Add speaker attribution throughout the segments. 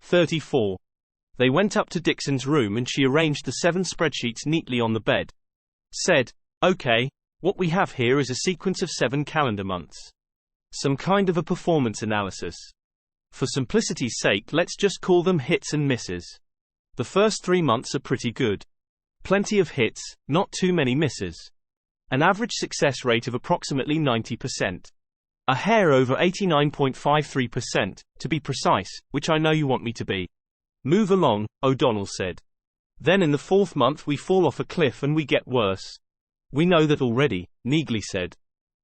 Speaker 1: 34. They went up to Dixon's room and she arranged the 7 spreadsheets neatly on the bed. Said, "Okay, what we have here is a sequence of 7 calendar months. Some kind of a performance analysis. For simplicity's sake, let's just call them hits and misses. The first 3 months are pretty good. Plenty of hits, not too many misses. An average success rate of approximately 90%. A hair over 89.53%, to be precise, which I know you want me to be. Move along," O'Donnell said. "Then in the 4th month we fall off a cliff and we get worse." "We know that already," Neagley said.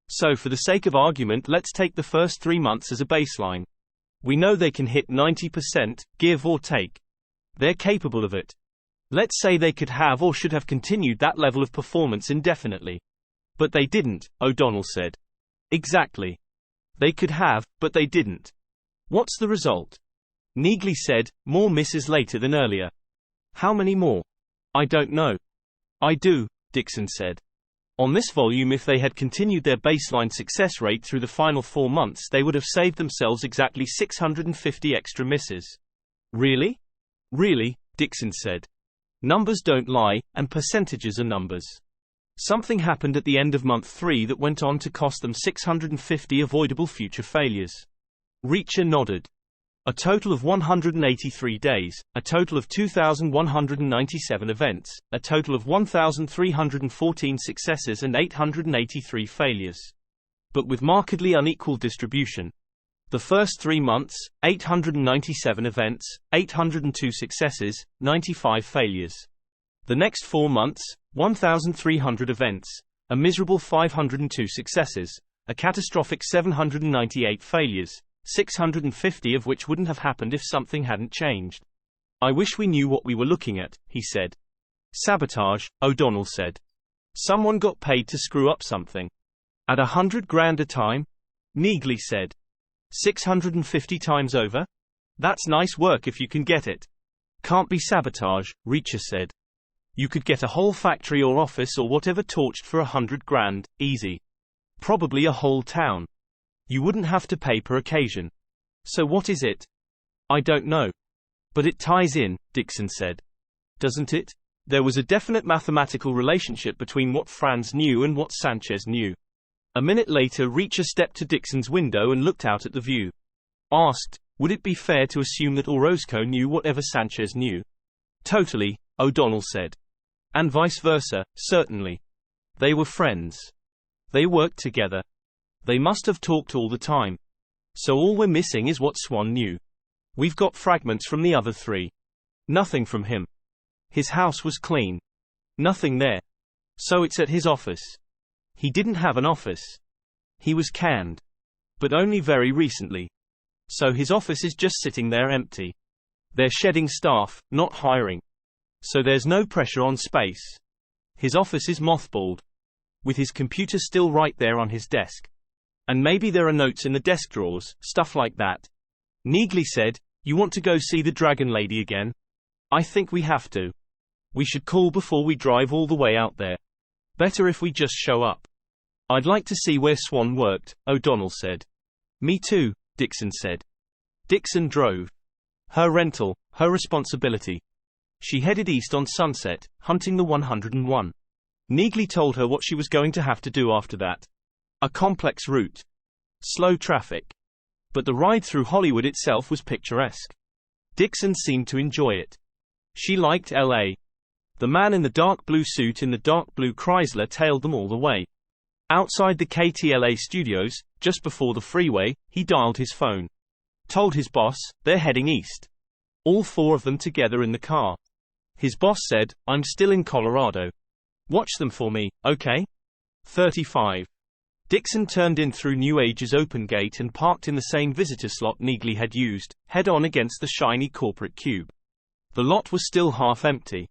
Speaker 1: "So for the sake of argument, let's take the first 3 months as a baseline. We know they can hit 90%, give or take. They're capable of it. Let's say they could have or should have continued that level of performance indefinitely. But they didn't," O'Donnell said. "Exactly. They could have, but they didn't. What's the result?" Neagley said, "More misses later than earlier." "How many more?" "I don't know." "I do," Dixon said. "On this volume, if they had continued their baseline success rate through the final 4 months, they would have saved themselves exactly 650 extra misses." "Really?" "Really," Dixon said. "Numbers don't lie, and percentages are numbers. Something happened at the end of month 3 that went on to cost them 650 avoidable future failures." Reacher nodded. "A total of 183 days, a total of 2,197 events, a total of 1,314 successes and 883 failures. But with markedly unequal distribution. The first 3 months, 897 events, 802 successes, 95 failures. The next 4 months, 1,300 events, a miserable 502 successes, a catastrophic 798 failures, 650 of which wouldn't have happened if something hadn't changed." "I wish we knew what we were looking at," he said. "Sabotage," O'Donnell said. "Someone got paid to screw up something. At $100,000 a time?" Neagley said. 650 times over? That's nice work if you can get it." "Can't be sabotage," Reacher said. "You could get a whole factory or office or whatever torched for $100,000, easy. Probably a whole town. You wouldn't have to pay per occasion. So what is it?" "I don't know. But it ties in," Dixon said. "Doesn't it?" There was a definite mathematical relationship between what Franz knew and what Sanchez knew. A minute later, Reacher stepped to Dixon's window and looked out at the view. Asked, "Would it be fair to assume that Orozco knew whatever Sanchez knew?" "Totally," O'Donnell said. "And vice versa, certainly. They were friends. They worked together. They must have talked all the time. So all we're missing is what Swan knew. We've got fragments from the other 3. Nothing from him. His house was clean. Nothing there. So it's at his office. He didn't have an office. He was canned. But only very recently. So his office is just sitting there empty. They're shedding staff, not hiring. So there's no pressure on space. His office is mothballed. With his computer still right there on his desk. And maybe there are notes in the desk drawers, stuff like that." Neagley said, "You want to go see the Dragon Lady again?" "I think we have to. We should call before we drive all the way out there. Better if we just show up." "I'd like to see where Swan worked," O'Donnell said. "Me too," Dixon said. Dixon drove. Her rental, her responsibility. She headed east on Sunset, hunting the 101. Neagley told her what she was going to have to do after that. A complex route. Slow traffic. But the ride through Hollywood itself was picturesque. Dixon seemed to enjoy it. She liked L.A. The man in the dark blue suit in the dark blue Chrysler tailed them all the way. Outside the KTLA studios, just before the freeway, he dialed his phone. Told his boss, they're heading east. All 4 of them together in the car. His boss said, "I'm still in Colorado. Watch them for me, okay?" 35. Dixon turned in through New Age's open gate and parked in the same visitor slot Neagley had used, head-on against the shiny corporate cube. The lot was still half empty.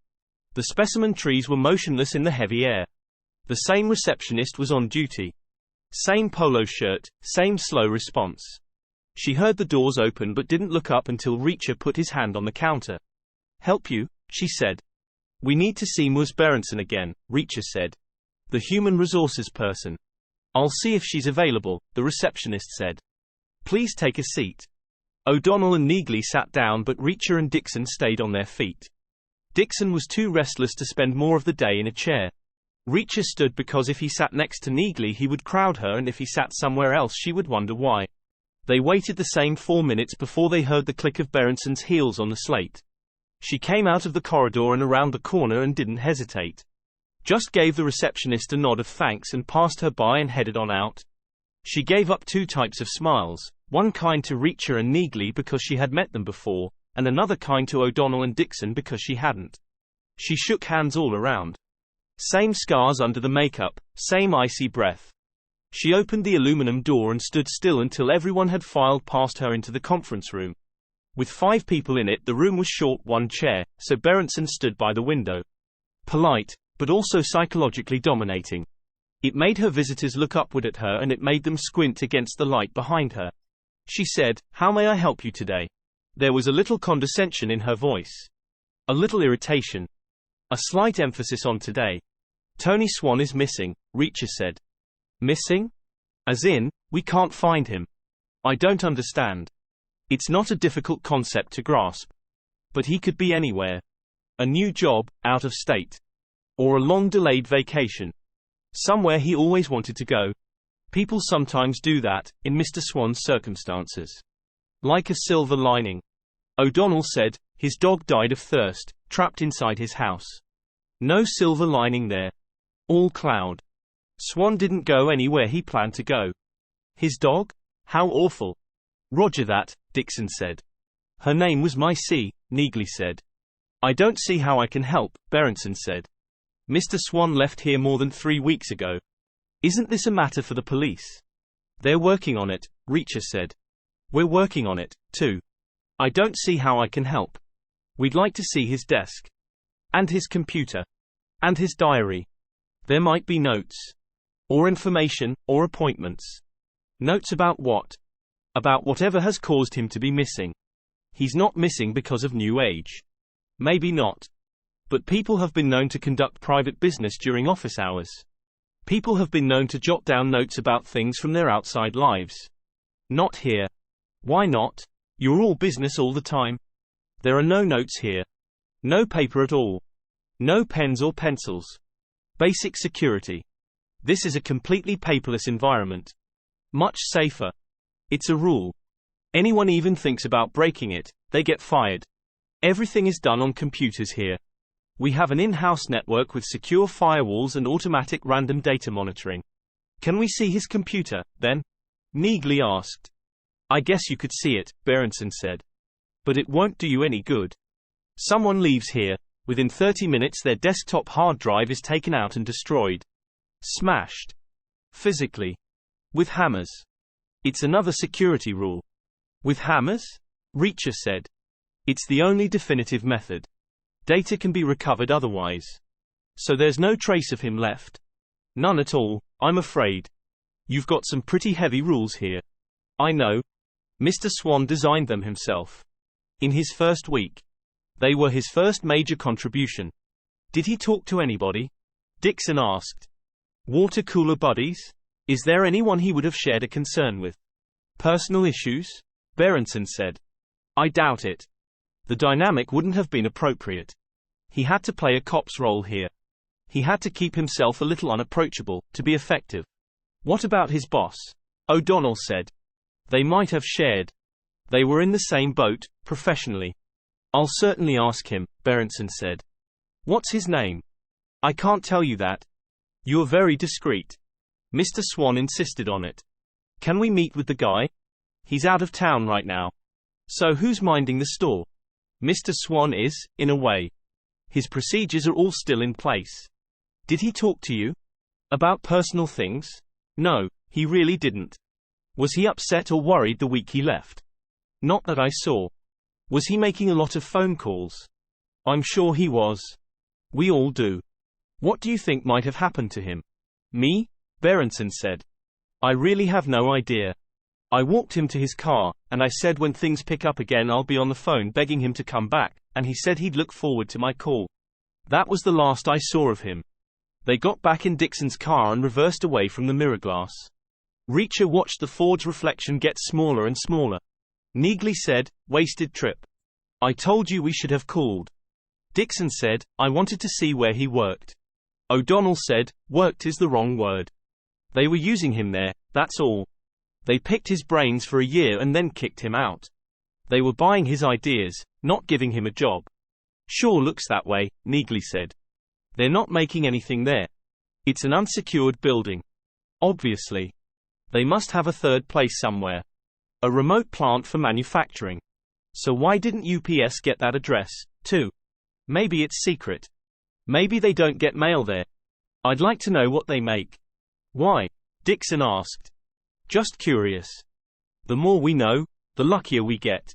Speaker 1: The specimen trees were motionless in the heavy air. The same receptionist was on duty. Same polo shirt, same slow response. She heard the doors open but didn't look up until Reacher put his hand on the counter. "Help you?" she said. "We need to see Ms. Berenson again," Reacher said. "The human resources person." "I'll see if she's available," the receptionist said. "Please take a seat." O'Donnell and Neagley sat down, but Reacher and Dixon stayed on their feet. Dixon was too restless to spend more of the day in a chair. Reacher stood because if he sat next to Neagley he would crowd her, and if he sat somewhere else she would wonder why. They waited the same 4 minutes before they heard the click of Berenson's heels on the slate. She came out of the corridor and around the corner and didn't hesitate. Just gave the receptionist a nod of thanks and passed her by and headed on out. She gave up 2 types of smiles, one kind to Reacher and Neagley because she had met them before, and another kind to O'Donnell and Dixon because she hadn't. She shook hands all around. Same scars under the makeup, same icy breath. She opened the aluminum door and stood still until everyone had filed past her into the conference room. With 5 people in it, the room was short 1 chair, so Berenson stood by the window. Polite, but also psychologically dominating. It made her visitors look upward at her, and it made them squint against the light behind her. She said, "How may I help you today?" There was a little condescension in her voice. A little irritation. A slight emphasis on today. "Tony Swan is missing," Reacher said. "Missing? As in, we can't find him?" "I don't understand." "It's not a difficult concept to grasp. But he could be anywhere. A new job, out of state. Or a long-delayed vacation. Somewhere he always wanted to go. People sometimes do that, in Mr. Swan's circumstances. Like a silver lining." O'Donnell said, "His dog died of thirst, trapped inside his house. No silver lining there. All cloud. Swan didn't go anywhere he planned to go." "His dog? How awful." "Roger that," Dixon said. "Her name was Maisie," Neagley said. "I don't see how I can help," Berenson said. "Mr. Swan left here more than 3 weeks ago. Isn't this a matter for the police?" "They're working on it," Reacher said. "We're working on it, too. I don't see how I can help. We'd like to see his desk. And his computer. And his diary. There might be notes. Or information, or appointments." "Notes about what?" "About whatever has caused him to be missing. He's not missing because of new age. Maybe not. But people have been known to conduct private business during office hours. People have been known to jot down notes about things from their outside lives. Not here." "Why not? You're all business all the time." "There are no notes here. No paper at all. No pens or pencils. Basic security. This is a completely paperless environment. Much safer. It's a rule. Anyone even thinks about breaking it, they get fired. Everything is done on computers here. We have an in-house network with secure firewalls and automatic random data monitoring." "Can we see his computer, then?" Neagley asked. "I guess you could see it," Berenson said. "But it won't do you any good. Someone leaves here, within 30 minutes their desktop hard drive is taken out and destroyed. Smashed. Physically. With hammers. It's another security rule." "With hammers?" Reacher said. "It's the only definitive method. Data can be recovered otherwise. So there's no trace of him left?" "None at all, I'm afraid. You've got some pretty heavy rules here." "I know. Mr. Swan designed them himself. In his first week. They were his first major contribution." "Did he talk to anybody?" Dixon asked. "Water cooler buddies? Is there anyone he would have shared a concern with?" "Personal issues?" Berenson said. "I doubt it. The dynamic wouldn't have been appropriate. He had to play a cop's role here. He had to keep himself a little unapproachable, to be effective." "What about his boss?" O'Donnell said. "They might have shared. They were in the same boat, professionally." "I'll certainly ask him," Berenson said. "What's his name?" "I can't tell you that." "You're very discreet." Mr. Swan insisted on it. "Can we meet with the guy?" "He's out of town right now." "So who's minding the store?" "Mr. Swan is, in a way. His procedures are all still in place." "Did he talk to you?" "About personal things?" "No, he really didn't." "Was he upset or worried the week he left?" "Not that I saw." "Was he making a lot of phone calls?" "I'm sure he was. We all do." "What do you think might have happened to him?" "Me?" Berenson said. "I really have no idea. I walked him to his car, and I said when things pick up again I'll be on the phone begging him to come back, and he said he'd look forward to my call. That was the last I saw of him." They got back in Dixon's car and reversed away from the mirror glass. Reacher watched the Ford's reflection get smaller and smaller. Neagley said, wasted trip. I told you we should have called. Dixon said, I wanted to see where he worked. O'Donnell said, worked is the wrong word. They were using him there, that's all. They picked his brains for a year and then kicked him out. They were buying his ideas, not giving him a job. Sure looks that way, Neagley said. They're not making anything there. It's an unsecured building. Obviously. They must have a third place somewhere. A remote plant for manufacturing. So why didn't UPS get that address, too? Maybe it's secret. Maybe they don't get mail there. I'd like to know what they make. Why? Dixon asked. Just curious. The more we know, the luckier we get.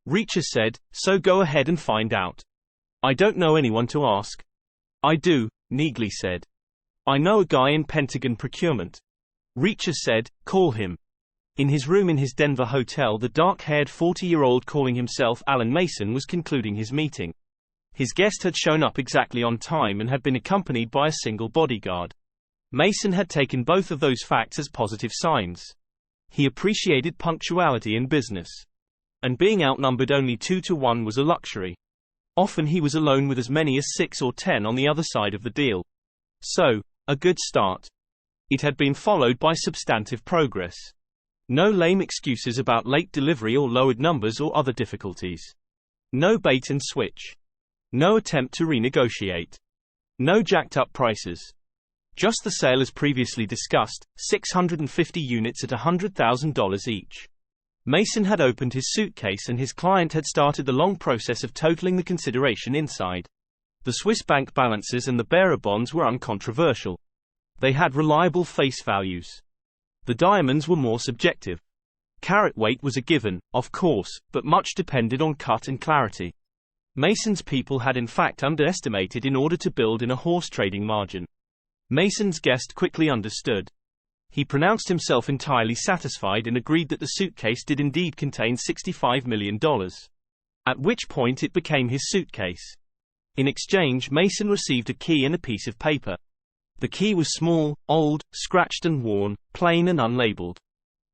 Speaker 1: Reacher said, so go ahead and find out. I don't know anyone to ask. I do, Neagley said. I know a guy in Pentagon procurement. Reacher said, call him. In his room in his Denver hotel, the dark-haired 40-year-old calling himself Alan Mason was concluding his meeting. His guest had shown up exactly on time and had been accompanied by a single bodyguard. Mason had taken both of those facts as positive signs. He appreciated punctuality in business. And being outnumbered only 2-1 was a luxury. Often he was alone with as many as 6 or 10 on the other side of the deal. So, a good start. It had been followed by substantive progress. No lame excuses about late delivery or lowered numbers or other difficulties. No bait and switch. No attempt to renegotiate. No jacked up prices. Just the sale as previously discussed, 650 units at $100,000 each. Mason had opened his suitcase and his client had started the long process of totaling the consideration inside. The Swiss bank balances and the bearer bonds were uncontroversial. They had reliable face values. The diamonds were more subjective. Carat weight was a given, of course, but much depended on cut and clarity. Mason's people had in fact underestimated in order to build in a horse trading margin. Mason's guest quickly understood. He pronounced himself entirely satisfied and agreed that the suitcase did indeed contain $65 million. At which point it became his suitcase. In exchange, Mason received a key and a piece of paper. The key was small, old, scratched and worn, plain and unlabeled.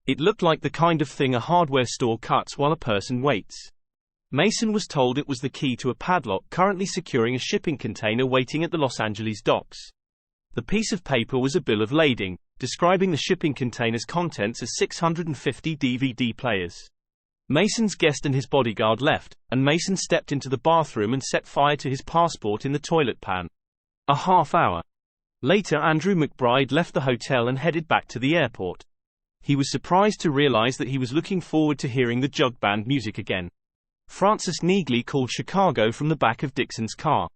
Speaker 1: It looked like the kind of thing a hardware store cuts while a person waits. Mason was told it was the key to a padlock currently securing a shipping container waiting at the Los Angeles docks. The piece of paper was a bill of lading, describing the shipping container's contents as 650 DVD players. Mason's guest and his bodyguard left, and Mason stepped into the bathroom and set fire to his passport in the toilet pan. A half hour later, Andrew McBride left the hotel and headed back to the airport. He was surprised to realize that he was looking forward to hearing the jug band music again. Frances Neagley called Chicago from the back of Dixon's car.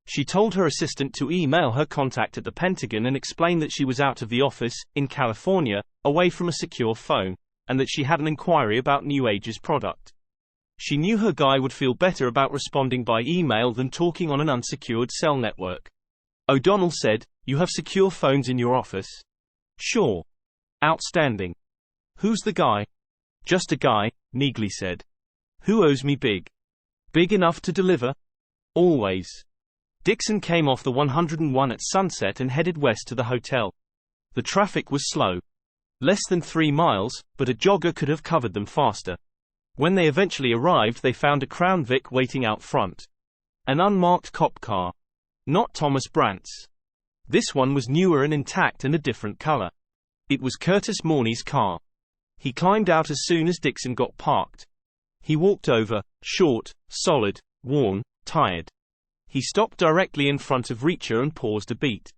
Speaker 1: She told her assistant to email her contact at the Pentagon and explain that she was out of the office, in California, away from a secure phone, and that she had an inquiry about New Age's product. She knew her guy would feel better about responding by email than talking on an unsecured cell network. O'Donnell said, "You have secure phones in your office?" "Sure." "Outstanding. Who's the guy?" "Just a guy," Neagley said. "Who owes me big?" "Big enough to deliver?" "Always." Dixon came off the 101 at sunset and headed west to the hotel. The traffic was slow. Less than 3 miles, but a jogger could have covered them faster. When they eventually arrived, they found a Crown Vic waiting out front. An unmarked cop car. Not Thomas Brandt's. This one was newer and intact and a different color. It was Curtis Morney's car. He climbed out as soon as Dixon got parked. He walked over, short, solid, worn, tired. He stopped directly in front of Reacher and paused a beat.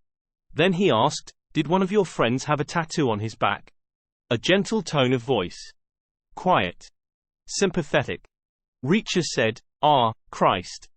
Speaker 1: Then he asked, "Did one of your friends have a tattoo on his back?" A gentle tone of voice. Quiet. Sympathetic. Reacher said, "Ah, Christ.